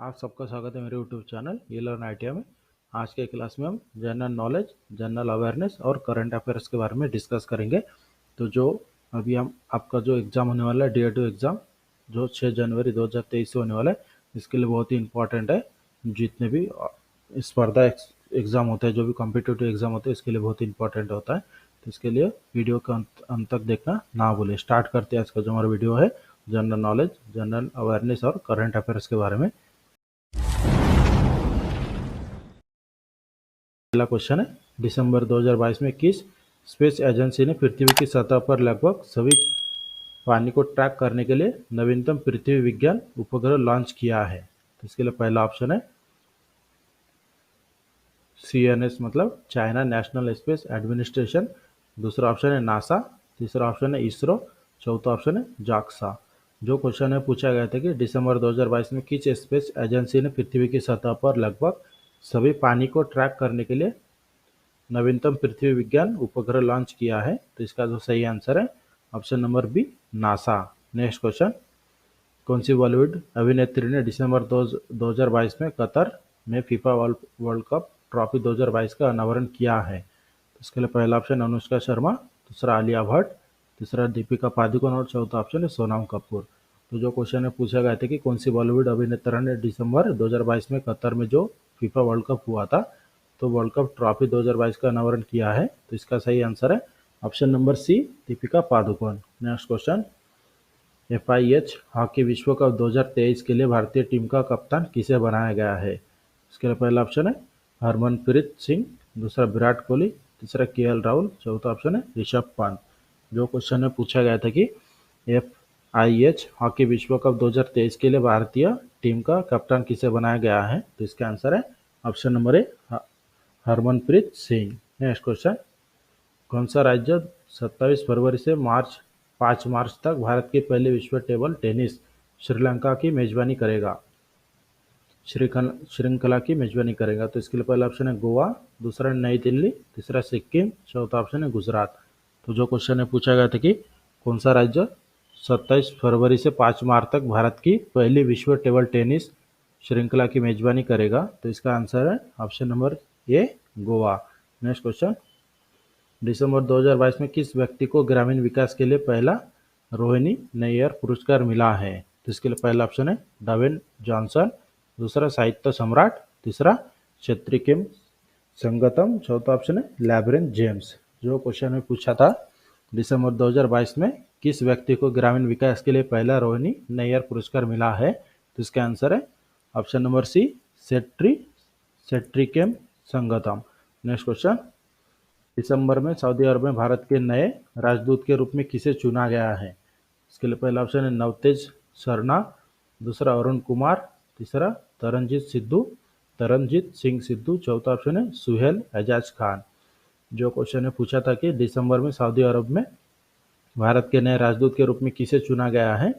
आप सबका स्वागत है मेरे यूट्यूब चैनल ये लर्न आईटीआई में। आज के क्लास में हम जनरल नॉलेज, जनरल अवेयरनेस और करंट अफेयर्स के बारे में डिस्कस करेंगे। तो जो अभी हम आपका जो एग्ज़ाम होने वाला है DA2 एग्ज़ाम जो 6 जनवरी 2023 से होने वाला है, इसके लिए बहुत ही इंपॉर्टेंट है। जितने भी स्पर्धा एग्ज़ाम होते हैं, जो भी कॉम्पिटिटिव एग्ज़ाम होते हैं, इसके लिए बहुत इंपॉर्टेंट होता है। तो इसके लिए वीडियो का अंत तक देखना ना भूलें। स्टार्ट करते हैं आज का जो हमारा वीडियो है जनरल नॉलेज, जनरल अवेयरनेस और करंट अफेयर्स के बारे में। पहला क्वेश्चन है, दिसंबर 2022 में किस स्पेस एजेंसी ने पृथ्वी की सतह पर लगभग सभी पानी को ट्रैक करने के लिए नवीनतम पृथ्वी विज्ञान उपग्रह लॉन्च किया है? तो इसके लिए पहला ऑप्शन है CNS मतलब चाइना नेशनल स्पेस एडमिनिस्ट्रेशन, दूसरा ऑप्शन है नासा, तीसरा ऑप्शन है इसरो, चौथा ऑप्शन है जाक्सा। जो क्वेश्चन है पूछा गया था कि दिसंबर 2022 में किस स्पेस एजेंसी ने पृथ्वी की सतह पर लगभग सभी पानी को ट्रैक करने के लिए नवीनतम पृथ्वी विज्ञान उपग्रह लॉन्च किया है? तो इसका जो सही आंसर है option number B, NASA. Next question, कौन सी बॉलीवुड अभिनेत्री ने दिसंबर 2022 में कतर में फीफा वर्ल्ड कप ट्रॉफी 2022 का अनावरण किया है? तो इसके लिए पहला ऑप्शन अनुष्का शर्मा, दूसरा आलिया भट्ट, तीसरा दीपिका पादुकोण और चौथा ऑप्शन है सोनम कपूर। तो जो क्वेश्चन है पूछा गया था कि कौन सी बॉलीवुड अभिनेत्री ने दिसंबर 2022 में कतर में जो फीफा वर्ल्ड कप हुआ था, तो वर्ल्ड कप ट्रॉफी 2022 का अनावरण किया है? तो इसका सही आंसर है option number C, Deepika Padukone. Next question, FIH hockey विश्व कप 2023 के लिए भारतीय टीम का कप्तान किसे बनाया गया है? इसके लिए पहला ऑप्शन है हरमनप्रीत सिंह, दूसरा विराट कोहली, तीसरा KL राहुल, चौथा ऑप्शन है ऋषभ पंत। जो क्वेश्चन है पूछा गया था कि FIH हॉकी विश्व कप 2023 के लिए भारतीय टीम का कप्तान किसे बनाया गया है? तो इसका आंसर है ऑप्शन नंबर ए, हरमनप्रीत सिंह। नेक्स्ट क्वेश्चन, कौन सा राज्य 27 फरवरी से 5 मार्च तक भारत की पहली विश्व टेबल टेनिस श्रीलंका की मेजबानी करेगा, श्रृंखला की मेजबानी करेगा? तो इसके लिए पहला ऑप्शन है गोवा, दूसरा नई दिल्ली, तीसरा सिक्किम, चौथा ऑप्शन है गुजरात। तो जो क्वेश्चन है पूछा गया था कि कौन सा राज्य 27 फरवरी से 5 मार्च तक भारत की पहली विश्व टेबल टेनिस श्रृंखला की मेजबानी करेगा? तो इसका आंसर है option number A, Goa. Next question, दिसंबर 2022 में किस व्यक्ति को ग्रामीण विकास के लिए पहला रोहिणी नैयर पुरस्कार मिला है? तो इसके लिए पहला ऑप्शन है डावेन जॉनसन, दूसरा साहित्य सम्राट, तीसरा क्षेत्रिकेम संगतम, चौथा ऑप्शन है लैब्रेन जेम्स। जो क्वेश्चन में पूछा था दिसंबर 2022 में किस व्यक्ति को ग्रामीण विकास के लिए पहला रोहिणी नैयर पुरस्कार मिला है? तो इसका आंसर है ऑप्शन नंबर सी, क्षेत्रिकेम संगतम। नेक्स्ट क्वेश्चन, दिसंबर में सऊदी अरब में भारत के नए राजदूत के रूप में किसे चुना गया है? इसके लिए पहला ऑप्शन है नवतेज सरना, दूसरा अरुण कुमार, तीसरा तरनजीत सिंह सिद्धू, चौथा ऑप्शन है सुहेल एजाज खान। जो क्वेश्चन है पूछा था कि दिसंबर में सऊदी अरब में भारत के नए राजदूत के रूप में किसे चुना गया है?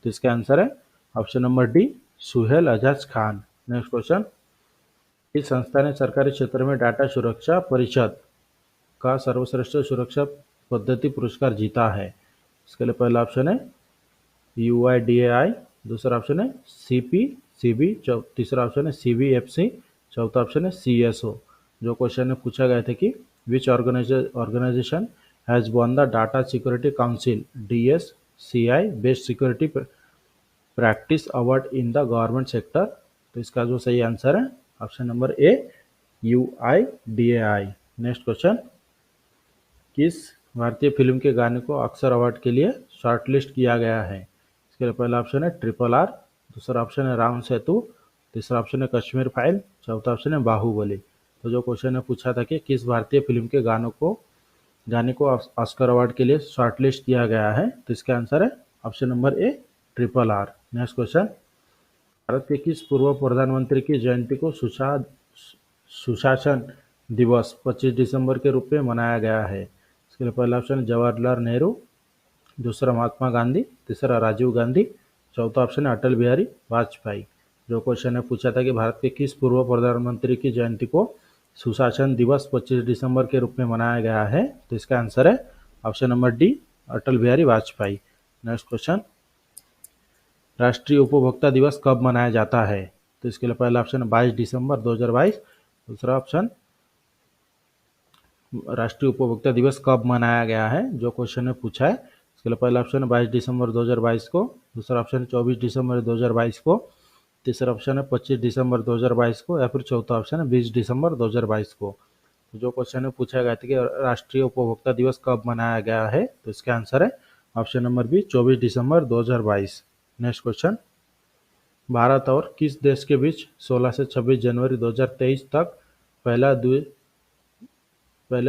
तो इसका आंसर है option number D, Suhel Ejaz Khan. Next question, इस संस्था ने सरकारी क्षेत्र में डाटा सुरक्षा परिषद का सर्वश्रेष्ठ सुरक्षा पद्धति पुरस्कार जीता है? इसके लिए पहला ऑप्शन है UIDAI, दूसरा ऑप्शन है CPCB, तीसरा ऑप्शन है CBFC, चौथा ऑप्शन है CSO। जो क्वेश्चन में पूछा गया था कि which organisation has won the data security council DSCI best security practice award in the government sector? तो इसका जो सही आंसर है option number A, UIDAI। Next question, किस भारतीय फिल्म के गाने को ऑस्कर अवार्ड के लिए शॉर्टलिस्ट किया गया है? इसके लिए पहला ऑप्शन है RRR, दूसरा ऑप्शन है राम सेतु, तीसरा ऑप्शन है कश्मीर फाइल, चौथा ऑप्शन है बाहुबली। तो जो क्वेश्चन है पूछा था कि किस भारतीय फिल्म के गाने को ऑस्कर अवार्ड के लिए शॉर्टलिस्ट किया गया है? तो इसका आंसर है ऑप्शन नंबर ए, RRR। नेक्स्ट क्वेश्चन, भारत के किस पूर्व प्रधानमंत्री की जयंती को सुशासन दिवस 25 दिसंबर के रूप में मनाया गया है? इसके लिए पहला ऑप्शन जवाहरलाल नेहरू, दूसरा महात्मा गांधी, तीसरा राजीव गांधी, चौथा ऑप्शन है अटल बिहारी वाजपेयी। जो क्वेश्चन है पूछा था कि भारत के किस पूर्व प्रधानमंत्री की जयंती को सुशासन दिवस 25 दिसंबर के रूप में मनाया गया है? तो इसका आंसर है option number D, Atal Bihari Vajpayee. Next question, राष्ट्रीय उपभोक्ता दिवस कब मनाया जाता है? तो इसके लिए पहला ऑप्शन है 22 दिसंबर 2022। दूसरा ऑप्शन राष्ट्रीय उपभोक्ता दिवस कब मनाया गया है, जो क्वेश्चन में पूछा है। इसके लिए पहला ऑप्शन है 22 दिसंबर 2022 को। दूसरा ऑप्शन है 24 दिसंबर 2022 को। तीसरा ऑप्शन है 25 दिसंबर 2022 को, या फिर चौथा ऑप्शन है 20 दिसंबर 2022 को। तो जो क्वेश्चन में पूछा गया था कि राष्ट्रीय उपभोक्ता दिवस कब मनाया गया है, तो इसका आंसर है ऑप्शन नंबर बी 24 दिसंबर 2022। नेक्स्ट क्वेश्चन, भारत और किस देश के बीच 16 से 26 जनवरी 2023 तक पहला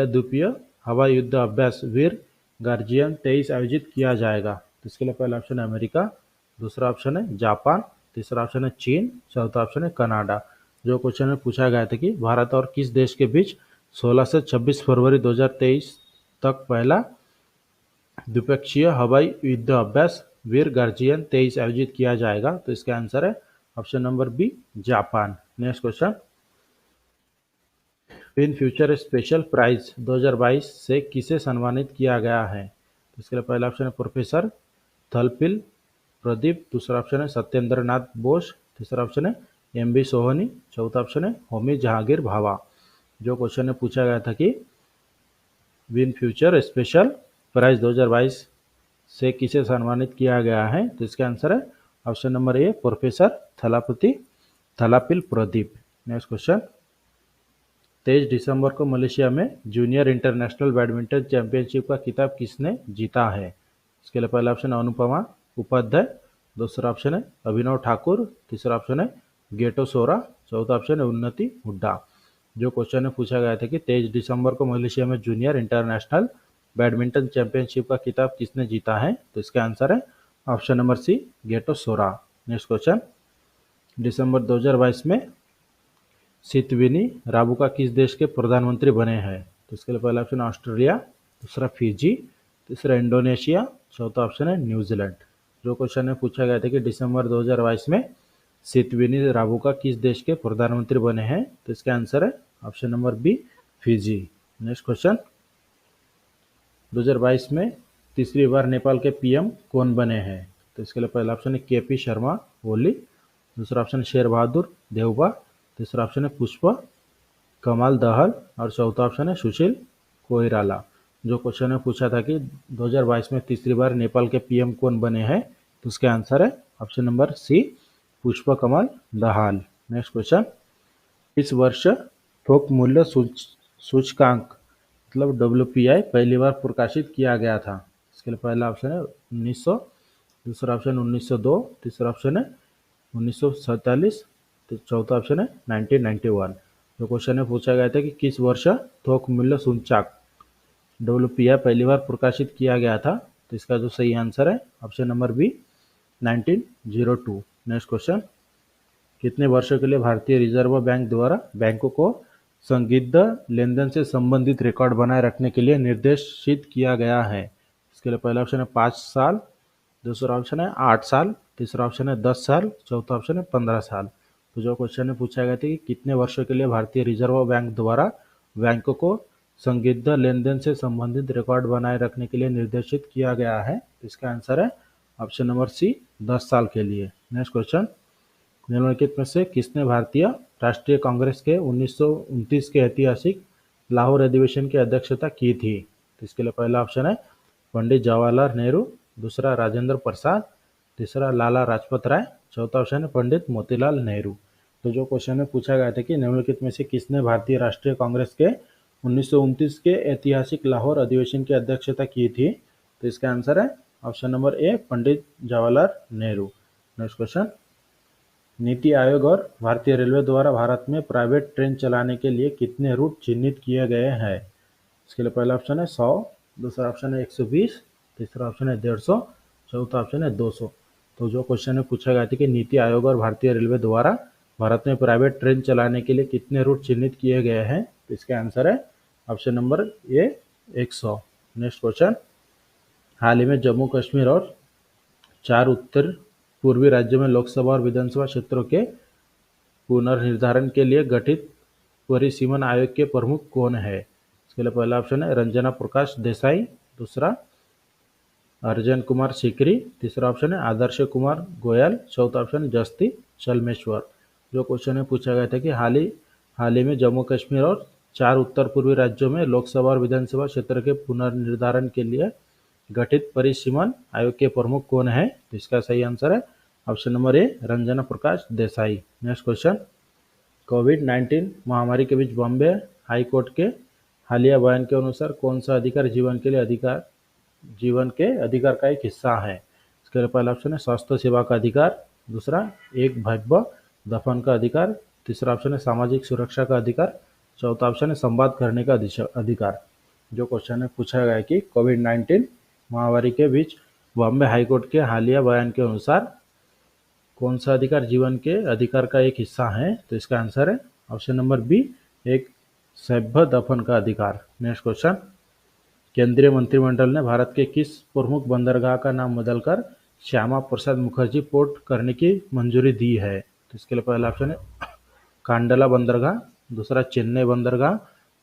द्वीपीय हवाई युद्ध अभ्यास वीर गार्जियन 23 आयोजित किया जाएगा? तो इसके लिए पहला ऑप्शन है अमेरिका, दूसरा ऑप्शन है जापान, तीसरा ऑप्शन है चीन, चौथा ऑप्शन है कनाडा। जो क्वेश्चन में पूछा गया था कि भारत और किस देश के बीच 16 से 26 फरवरी 2023 तक पहला द्विपक्षीय हवाई युद्ध अभ्यास वीर गार्जियन 23 आयोजित किया जाएगा? तो इसका आंसर है option number B Japan. Next question, win future special prize 2022 से किसे सम्मानित किया गया है? तो इसके लिए पहला ऑप्शन है प्रोफेसर थलपिल प्रदीप, दूसरा ऑप्शन है सत्येंद्र नाथ बोस, तीसरा ऑप्शन है एम बी सोहनी, चौथा ऑप्शन है होमी जहांगीर भाभा। जो क्वेश्चन में पूछा गया था कि विन फ्यूचर स्पेशल प्राइज 2022 से किसे सम्मानित किया गया है, तो इसका आंसर है option number A professor Thalappil Pradeep. Next question, 23 दिसंबर को मलेशिया में जूनियर इंटरनेशनल बैडमिंटन चैंपियनशिप का खिताब किसने जीता है? इसके लिए पहला ऑप्शन है अनुपमा उपाध्याय, दूसरा ऑप्शन है अभिनव ठाकुर, तीसरा ऑप्शन है गेटो सोरा, चौथा ऑप्शन है उन्नति हुड्डा। जो क्वेश्चन में पूछा गया था कि 23 दिसंबर को मलेशिया में जूनियर इंटरनेशनल बैडमिंटन चैंपियनशिप का खिताब किसने जीता है, तो इसका आंसर है ऑप्शन नंबर सी गेटो सोरा। नेक्स्ट क्वेश्चन, दिसंबर 2022 में सितविनी राबुका किस देश के प्रधानमंत्री बने हैं? तो इसके लिए पहला ऑप्शन ऑस्ट्रेलिया, दूसरा फिजी, तीसरा इंडोनेशिया, चौथा ऑप्शन है न्यूजीलैंड। जो क्वेश्चन में पूछा गया था कि दिसंबर 2022 में सितविनी राबुका किस देश के प्रधानमंत्री बने हैं, तो इसका आंसर है option number B Fiji. Next question, 2022 में तीसरी बार नेपाल के पीएम कौन बने हैं? तो इसके लिए पहला ऑप्शन है केपी शर्मा ओली, दूसरा ऑप्शन है शेर बहादुर देवबा, तीसरा ऑप्शन है पुष्प कमाल दहल, और चौथा ऑप्शन है सुशील कोइराला। जो क्वेश्चन में पूछा था कि 2022 में तीसरी बार नेपाल के पीएम कौन बने हैं, तो उसका आंसर है ऑप्शन नंबर सी पुष्प कमाल दहाल। नेक्स्ट क्वेश्चन, इस वर्ष थोक मूल्य सूचकांक मतलब WPI पहली बार प्रकाशित किया गया था? इसके लिए पहला ऑप्शन है 1900, दूसरा ऑप्शन 1902, तीसरा ऑप्शन है 1947, तो चौथा ऑप्शन है 1991। जो क्वेश्चन में पूछा गया था कि किस वर्ष थोक मूल्य सूचकांक WPI पहली बार प्रकाशित किया गया था, तो इसका जो सही आंसर है option number B 1902। Next question, कितने वर्षों के लिए भारतीय रिजर्व बैंक द्वारा बैंकों को संदिग्ध लेनदेन से संबंधित रिकॉर्ड बनाए रखने के लिए निर्देशित किया गया है? इसके लिए पहला ऑप्शन है 5 साल, दूसरा ऑप्शन है 8 साल, तीसरा ऑप्शन है 10 साल, चौथा ऑप्शन है 15 साल। तो जो क्वेश्चन में पूछा गया था कि कितने वर्षों के लिए भारतीय रिजर्व बैंक द्वारा बैंकों को संदिग्ध लेनदेन से संबंधित रिकॉर्ड बनाए रखने के लिए निर्देशित किया गया है, इसका आंसर है ऑप्शन नंबर सी 10 साल के लिए। नेक्स्ट क्वेश्चन, निम्नलिखित में से किसने भारतीय राष्ट्रीय कांग्रेस के 1929 के ऐतिहासिक लाहौर अधिवेशन की अध्यक्षता की थी? तो इसके लिए पहला ऑप्शन है पंडित जवाहरलाल नेहरू, दूसरा राजेंद्र प्रसाद, तीसरा लाला लाजपत राय, चौथा ऑप्शन है पंडित मोतीलाल नेहरू। तो जो क्वेश्चन में पूछा गया था कि निम्नलिखित में से किसने भारतीय राष्ट्रीय कांग्रेस के 1929 के ऐतिहासिक लाहौर अधिवेशन की अध्यक्षता की थी, तो इसका आंसर है ऑप्शन नंबर ए पंडित जवाहरलाल नेहरू। नेक्स्ट क्वेश्चन, नीति आयोग और भारतीय रेलवे द्वारा भारत में प्राइवेट ट्रेन चलाने के लिए कितने रूट चिन्हित किए गए हैं? इसके लिए पहला ऑप्शन है 100, दूसरा ऑप्शन है 120, तीसरा ऑप्शन है 150, चौथा ऑप्शन है 200। तो जो क्वेश्चन में पूछा गया था कि नीति आयोग और भारतीय रेलवे द्वारा भारत में प्राइवेट ट्रेन चलाने के लिए कितने रूट चिन्हित किए गए हैं, तो इसका आंसर है option number A 100। Next question, हाल ही में जम्मू कश्मीर और 4 उत्तर पूर्वी राज्यों में लोकसभा और विधानसभा क्षेत्रों के पुनर्निर्धारण के लिए गठित परिसीमन आयोग के प्रमुख कौन है? इसके लिए पहला ऑप्शन है रंजना प्रकाश देसाई, दूसरा अर्जन कुमार सीकरी, तीसरा ऑप्शन है आदर्श कुमार गोयल, चौथा ऑप्शन है जस्ती चलमेश्वर। जो क्वेश्चन है पूछा गया था कि हाल ही में जम्मू कश्मीर और 4 उत्तर पूर्वी राज्यों में लोकसभा और विधानसभा क्षेत्र के पुनर्निर्धारण के लिए गठित परिसीमन आयोग के प्रमुख कौन है? तो इसका सही आंसर है option number A, Ranjana Prakash Desai. Next question, कोविड-19 महामारी के बीच बॉम्बे हाई कोर्ट के हालिया बयान के अनुसार कौन सा अधिकार जीवन के अधिकार का एक हिस्सा है? इसके लिए पहला ऑप्शन है स्वास्थ्य सेवा का अधिकार, दूसरा एक भव्य दफन का अधिकार, तीसरा ऑप्शन है सामाजिक सुरक्षा का अधिकार, चौथा ऑप्शन है संवाद करने का अधिकार। जो क्वेश्चन है पूछा गया है कि कोविड-19 महामारी के बीच बॉम्बे हाईकोर्ट के हालिया बयान के अनुसार कौन सा अधिकार जीवन के अधिकार का एक हिस्सा है? तो इसका आंसर है ऑप्शन नंबर बी, एक सभ्य दफन का अधिकार। नेक्स्ट क्वेश्चन, केंद्रीय मंत्रिमंडल ने भारत के किस प्रमुख बंदरगाह का नाम बदलकर श्यामा प्रसाद मुखर्जी पोर्ट करने की मंजूरी दी है? तो इसके लिए पहला ऑप्शन है कांडला बंदरगाह, दूसरा चेन्नई बंदरगाह,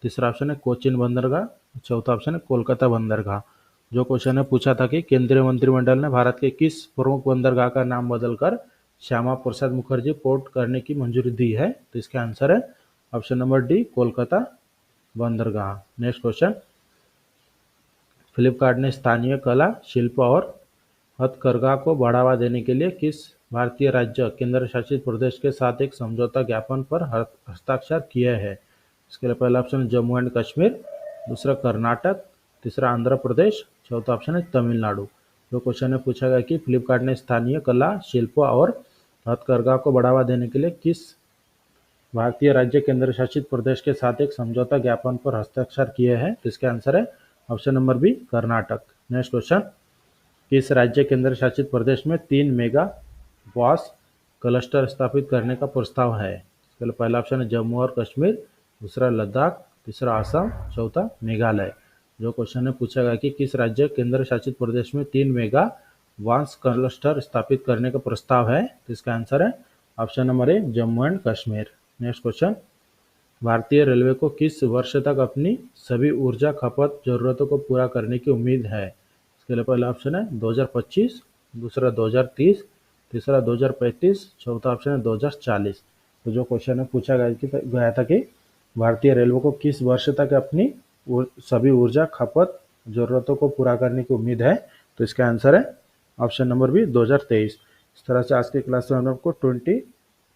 तीसरा ऑप्शन है कोचिन बंदरगाह, चौथा ऑप्शन है कोलकाता बंदरगाह। जो क्वेश्चन है पूछा था कि केंद्रीय मंत्रिमंडल ने भारत के किस प्रमुख बंदरगाह का नाम बदलकर श्यामा प्रसाद मुखर्जी पोर्ट करने की मंजूरी दी है? तो इसका आंसर है ऑप्शन नंबर डी, कोलकाता बंदरगाह। नेक्स्ट क्वेश्चन, फ्लिपकार्ट ने स्थानीय कला, शिल्प और हथकरघा को बढ़ावा देने के लिए किस भारतीय राज्य केंद्र शासित प्रदेश के साथ एक समझौता ज्ञापन पर हस्ताक्षर किए हैं? इसके लिए पहला ऑप्शन है जम्मू एंड कश्मीर, दूसरा कर्नाटक, तीसरा आंध्र प्रदेश, चौथा ऑप्शन है तमिलनाडु। जो क्वेश्चन है पूछा गया कि फ्लिपकार्ट ने स्थानीय कला, शिल्प और हथकरघा को बढ़ावा देने के लिए किस भारतीय राज्य केंद्र शासित प्रदेश के साथ एक समझौता ज्ञापन पर हस्ताक्षर किए हैं? तो इसका आंसर है option number B, Karnataka. Next question, किस राज्य केंद्र शासित प्रदेश में 3 मेगा वास क्लस्टर स्थापित करने का प्रस्ताव है? इसके लिए पहला ऑप्शन है जम्मू और कश्मीर, दूसरा लद्दाख, तीसरा आसाम, चौथा मेघालय। जो क्वेश्चन है पूछा गया कि किस राज्य केंद्र शासित प्रदेश में 3 मेगा वास क्लस्टर स्थापित करने का प्रस्ताव है? तो इसका आंसर है option number A, Jammu and Kashmir. Next question, भारतीय रेलवे को किस वर्ष तक अपनी सभी ऊर्जा खपत जरूरतों को पूरा करने की उम्मीद है? इसके लिए पहला ऑप्शन है 2025, दूसरा 2030, तीसरा 2035, चौथा ऑप्शन है 2040। तो जो क्वेश्चन है पूछा गया था कि भारतीय रेलवे को किस वर्ष तक अपनी सभी ऊर्जा खपत जरूरतों को पूरा करने की उम्मीद है? तो इसका आंसर है ऑप्शन नंबर बी, 2023। इस तरह से आज के क्लास में हमने आपको 20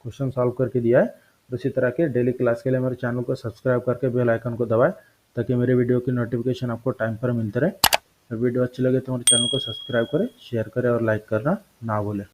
क्वेश्चन सॉल्व करके दिया है। इसी तरह के डेली क्लास के लिए मेरे चैनल को सब्सक्राइब करके बेल आइकन को दबाएं ताकि मेरे वीडियो की नोटिफिकेशन आपको टाइम पर मिलते रहे। वीडियो अच्छी लगे तो हमारे चैनल को सब्सक्राइब करें, शेयर करें और लाइक करना ना भूलें।